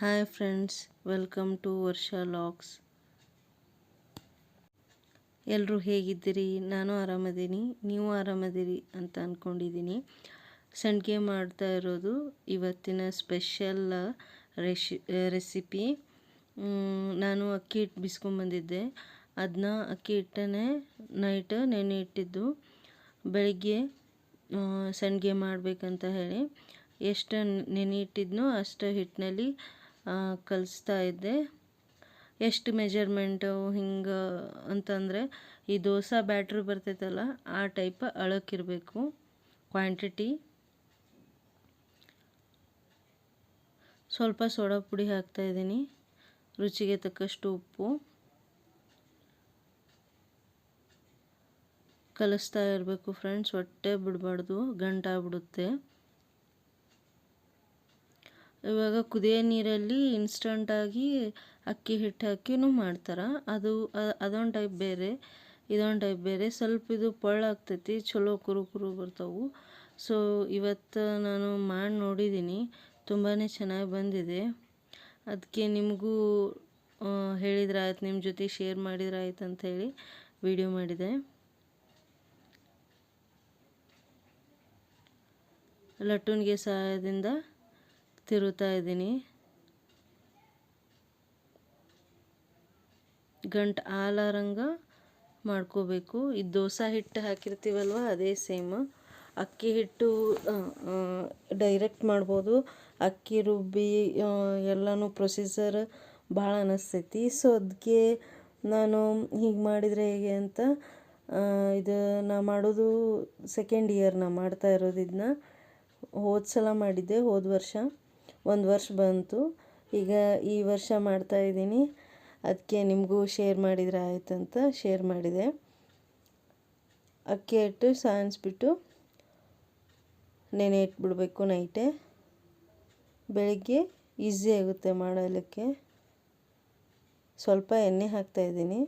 Hi friends, welcome to ವರ್ಷ logs. ಎಲ್ಲರೂ ಹೇಗಿದ್ದೀರಿ? ನಾನು ಆರಾಮದೀನಿ, ನೀವು ಆರಾಮದಿರಿ ಅಂತ ಅಂದ್ಕೊಂಡಿದ್ದೀನಿ. ಸಂಡಿಗೆ ಮಾಡ್ತಾ ಇರೋದು ಇವತ್ತಿನ ಸ್ಪೆಷಲ್ ರೆಸಿಪಿ. ನಾನು ಅಕ್ಕಿ ಹಿಟ್ಟು ಬಿಸ್ಕೊಂಬಂದಿದ್ದೆ. ಅದನ್ನ ಅಕ್ಕಿ ಹಿಟ್ಟನ್ನೇ ನೈಟ್ ನೆನೆ ಇಟ್ಟಿದ್ದು, ಬೆಳಿಗ್ಗೆ ಸಂಡಿಗೆ ಮಾಡಬೇಕಂತ ಹೇಳಿ ಎಷ್ಟು ನೆನೆ ಇಟ್ಟಿದ್ನೋ ಅಷ್ಟು ಹಿಟ್ಟಿನಲ್ಲಿ ಕಲಿಸ್ತಾ ಇದ್ದೆ. ಎಷ್ಟು ಮೆಜರ್ಮೆಂಟು ಹಿಂಗೆ ಅಂತಂದರೆ, ಈ ದೋಸೆ ಬ್ಯಾಟ್ರಿ ಬರ್ತೈತಲ್ಲ ಆ ಟೈಪ್ ಅಳಕ್ಕಿರಬೇಕು ಕ್ವಾಂಟಿಟಿ. ಸ್ವಲ್ಪ ಸೋಡಾ ಪುಡಿ ಹಾಕ್ತಾಯಿದ್ದೀನಿ, ರುಚಿಗೆ ತಕ್ಕಷ್ಟು ಉಪ್ಪು. ಕಲಿಸ್ತಾ ಇರಬೇಕು ಫ್ರೆಂಡ್ಸ್, ಹೊಟ್ಟೆ ಬಿಡಬಾರ್ದು, ಗಂಟಾಗ್ಬಿಡುತ್ತೆ. ಇವಾಗ ಕುದಿಯೋ ನೀರಲ್ಲಿ ಇನ್ಸ್ಟಂಟಾಗಿ ಅಕ್ಕಿ ಹಿಟ್ಟು ಹಾಕಿನೂ ಮಾಡ್ತಾರೆ. ಅದೊಂದು ಟೈಪ್ ಬೇರೆ, ಇದೊಂದು ಟೈಪ್ ಬೇರೆ. ಸ್ವಲ್ಪ ಇದು ಪೊಳ್ಳಾಗ್ತೈತಿ, ಚಲೋ ಕುರು ಬರ್ತಾವೆ. ಸೊ ಇವತ್ತು ನಾನು ಮಾಡಿ ನೋಡಿದ್ದೀನಿ, ತುಂಬಾ ಚೆನ್ನಾಗಿ ಬಂದಿದೆ. ಅದಕ್ಕೆ ನಿಮಗೂ ಹೇಳಿದ್ರಾಯ್ತು, ನಿಮ್ಮ ಜೊತೆ ಶೇರ್ ಮಾಡಿದ್ರಾಯ್ತು ಅಂಥೇಳಿ ವಿಡಿಯೋ ಮಾಡಿದೆ. ಲಟ್ಟಣಿಗೆ ಸಹಾಯದಿಂದ ತಿರುತ್ತಾ ಇದ್ದೀನಿ. ಗಂಟು ಆಲಾರಂಗ ಮಾಡ್ಕೋಬೇಕು. ಈ ದೋಸೆ ಹಿಟ್ಟು ಹಾಕಿರ್ತೀವಲ್ವ ಅದೇ ಸೇಮ್. ಅಕ್ಕಿ ಹಿಟ್ಟು ಡೈರೆಕ್ಟ್ ಮಾಡ್ಬೋದು, ಅಕ್ಕಿ ರುಬ್ಬಿ ಎಲ್ಲನೂ ಪ್ರೊಸೀಜರ್ ಭಾಳ ಅನ್ನಿಸ್ತೈತಿ. ಸೊ ಅದಕ್ಕೆ ನಾನು ಹೀಗೆ ಮಾಡಿದರೆ ಹೇಗೆ ಅಂತ ಇದು ನಾ ಮಾಡೋದು ಸೆಕೆಂಡ್ ಇಯರ್ ನಾ ಮಾಡ್ತಾ ಇರೋದು. ಇದನ್ನ ಹೋದ ಸಲ ಮಾಡಿದ್ದೆ, ಹೋದ ವರ್ಷ 1 ವರ್ಷ ಬಂತು. ಈಗ ಈ ವರ್ಷ ಮಾಡ್ತಾಯಿದ್ದೀನಿ, ಅದಕ್ಕೆ ನಿಮಗೂ ಶೇರ್ ಮಾಡಿದರೆ ಆಯ್ತಂತ ಶೇರ್ ಮಾಡಿದೆ. ಅಕ್ಕಿ ಹಿಟ್ಟು ಸಾಯಿಸ್ಬಿಟ್ಟು ನೆನೆ ಇಟ್ಬಿಡಬೇಕು ನೈಟೇ. ಬೆಳಿಗ್ಗೆ ಈಸಿ ಆಗುತ್ತೆ ಮಾಡಲಿಕ್ಕೆ. ಸ್ವಲ್ಪ ಎಣ್ಣೆ ಹಾಕ್ತಾಯಿದ್ದೀನಿ.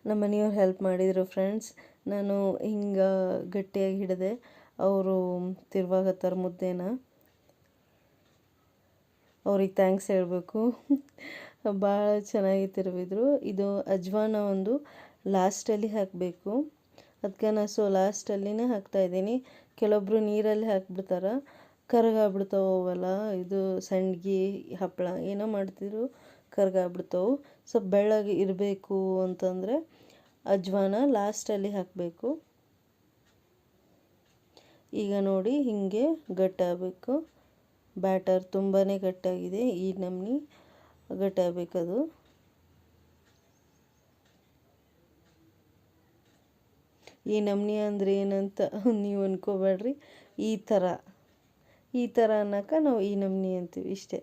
ನಮ್ಮ ಮನೆಯವ್ರು ಹೆಲ್ಪ್ ಮಾಡಿದರು ಫ್ರೆಂಡ್ಸ್. ನಾನು ಹಿಂಗೆ ಗಟ್ಟಿಯಾಗಿ ಹಿಡಿದೆ, ಅವರು ತಿರುವಾಗತ್ತಾರ ಮುದ್ದೆನ. ಅವ್ರಿಗೆ ಥ್ಯಾಂಕ್ಸ್ ಹೇಳಬೇಕು, ಭಾಳ ಚೆನ್ನಾಗಿ ತಿರುವಿದ್ರು. ಇದು ಅಜ್ವಾನ ಒಂದು ಲಾಸ್ಟಲ್ಲಿ ಹಾಕಬೇಕು, ಅದಕ್ಕೆ ನಾನು ಲಾಸ್ಟಲ್ಲಿನೇ ಹಾಕ್ತಾಯಿದ್ದೀನಿ. ಕೆಲವೊಬ್ಬರು ನೀರಲ್ಲಿ ಹಾಕ್ಬಿಡ್ತಾರೆ, ಕರಗಾಗ್ಬಿಡ್ತಾವಲ್ಲ. ಇದು ಸಂಡಿಗೆ ಹಪ್ಪಳ ಏನೋ ಮಾಡ್ತಿದ್ರು, ಕರಗಾಗ್ಬಿಡ್ತಾವೆ. ಸ್ವಲ್ಪ ಬೆಳ್ಳಗೆ ಇರಬೇಕು ಅಂತಂದರೆ ಅಜ್ವಾನ ಲಾಸ್ಟಲ್ಲಿ ಹಾಕಬೇಕು. ಈಗ ನೋಡಿ ಹಿಂಗೆ ಗಟ್ಟಾಗಬೇಕು. ಬ್ಯಾಟರ್ ತುಂಬಾ ಗಟ್ಟಾಗಿದೆ, ಈ ನಮ್ನಿ ಗಟ್ಟಾಗಬೇಕದು. ಈ ನಮ್ನಿ ಅಂದರೆ ಏನಂತ ನೀವು ಅನ್ಕೋಬೇಡ್ರಿ. ಈ ಥರ ಅನ್ನೋಕೆ ನಾವು ಈ ನಮ್ನಿ ಅಂತೀವಿ ಇಷ್ಟೇ.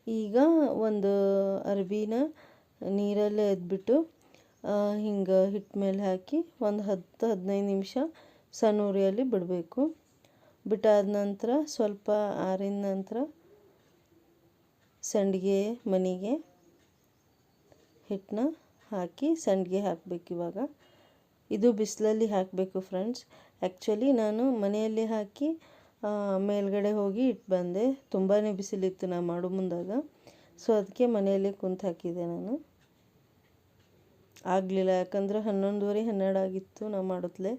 ಈಗ ಒಂದು ಅರ್ಬಿನ ನೀರಲ್ಲೇ ಎದ್ಬಿಟ್ಟು ಹಿಂಗೆ ಹಿಟ್ಟು ಮೇಲೆ ಹಾಕಿ ಒಂದು 10-15 ನಿಮಿಷ ಸಣ್ಣ ಉರಿಯಲ್ಲಿ ಬಿಡಬೇಕು. ಬಿಟ್ಟಾದ ನಂತರ ಸ್ವಲ್ಪ ಆರಿದ ನಂತರ ಸಂಡಿಗೆ ಮನೆಗೆ ಹಿಟ್ಟನ್ನ ಹಾಕಿ ಸಂಡಿಗೆ ಹಾಕಬೇಕು. ಇವಾಗ ಇದು ಬಿಸಿಲಲ್ಲಿ ಹಾಕಬೇಕು ಫ್ರೆಂಡ್ಸ್. ಆ್ಯಕ್ಚುಲಿ ನಾನು ಮನೆಯಲ್ಲಿ ಹಾಕಿ ಮೇಲ್ಗಡೆ ಹೋಗಿ ಇಟ್ಟು ಬಂದೆ. ತುಂಬಾ ಬಿಸಿಲಿತ್ತು ನಾ ಮಾಡೋ ಮುಂದಾಗ. ಸೊ ಅದಕ್ಕೆ ಮನೆಯಲ್ಲೇ ಕುಂತು ಹಾಕಿದ್ದೆ ನಾನು. ಆಗಲಿಲ್ಲ, ಯಾಕಂದ್ರೆ 11:30-12 ಆಗಿತ್ತು ನಾ ಮಾಡೋತ್ಲೆ.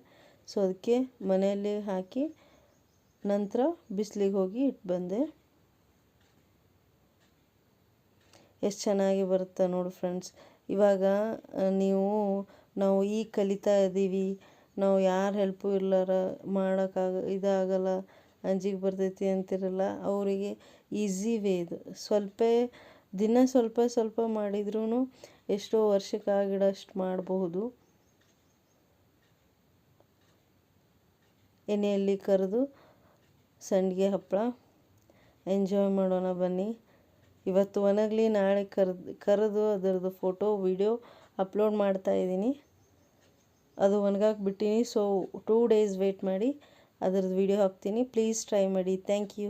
ಸೊ ಅದಕ್ಕೆ ಮನೆಯಲ್ಲೇ ಹಾಕಿ ನಂತರ ಬಿಸಿಲಿಗೆ ಹೋಗಿ ಇಟ್ಟು ಬಂದೆ. ಎಷ್ಟು ಚೆನ್ನಾಗಿ ಬರುತ್ತೆ ನೋಡಿ ಫ್ರೆಂಡ್ಸ್. ಇವಾಗ ನಾವು ಈಗ ಕಲಿತಾ ಇದ್ದೀವಿ, ನಾವು ಯಾರ ಹೆಲ್ಪು ಇರ್ಲಾರ ಇದಾಗಲ್ಲ, ಅಂಜಿಗೆ ಬರ್ತೈತಿ ಅಂತಿರಲ್ಲ, ಅವರಿಗೆ ಈಸಿ ವೇ ಇದು. ದಿನ ಸ್ವಲ್ಪ ಮಾಡಿದ್ರೂ ಎಷ್ಟೋ ವರ್ಷಕ್ಕಾಗಿಡೋಷ್ಟು ಮಾಡಬಹುದು. ಎಣ್ಣೆಯಲ್ಲಿ ಕರೆದು ಸಂಡಿಗೆ ಹಪ್ಪಳ ಎಂಜಾಯ್ ಮಾಡೋಣ ಬನ್ನಿ. ಇವತ್ತು ಒಣಗಲಿ, ನಾಳೆ ಕರೆದು ಅದರದ್ದು ಫೋಟೋ ವಿಡಿಯೋ ಅಪ್ಲೋಡ್ ಮಾಡ್ತಾಯಿದ್ದೀನಿ. ಅದು ಒಣಗಾಕಿ ಬಿಟ್ಟೀನಿ. ಸೊ 2 days ವೆಯ್ಟ್ ಮಾಡಿ ಅದರದ್ದು ವಿಡಿಯೋ ಹಾಕ್ತೀನಿ. ಪ್ಲೀಸ್ ಟ್ರೈ ಮಾಡಿ. Thank you.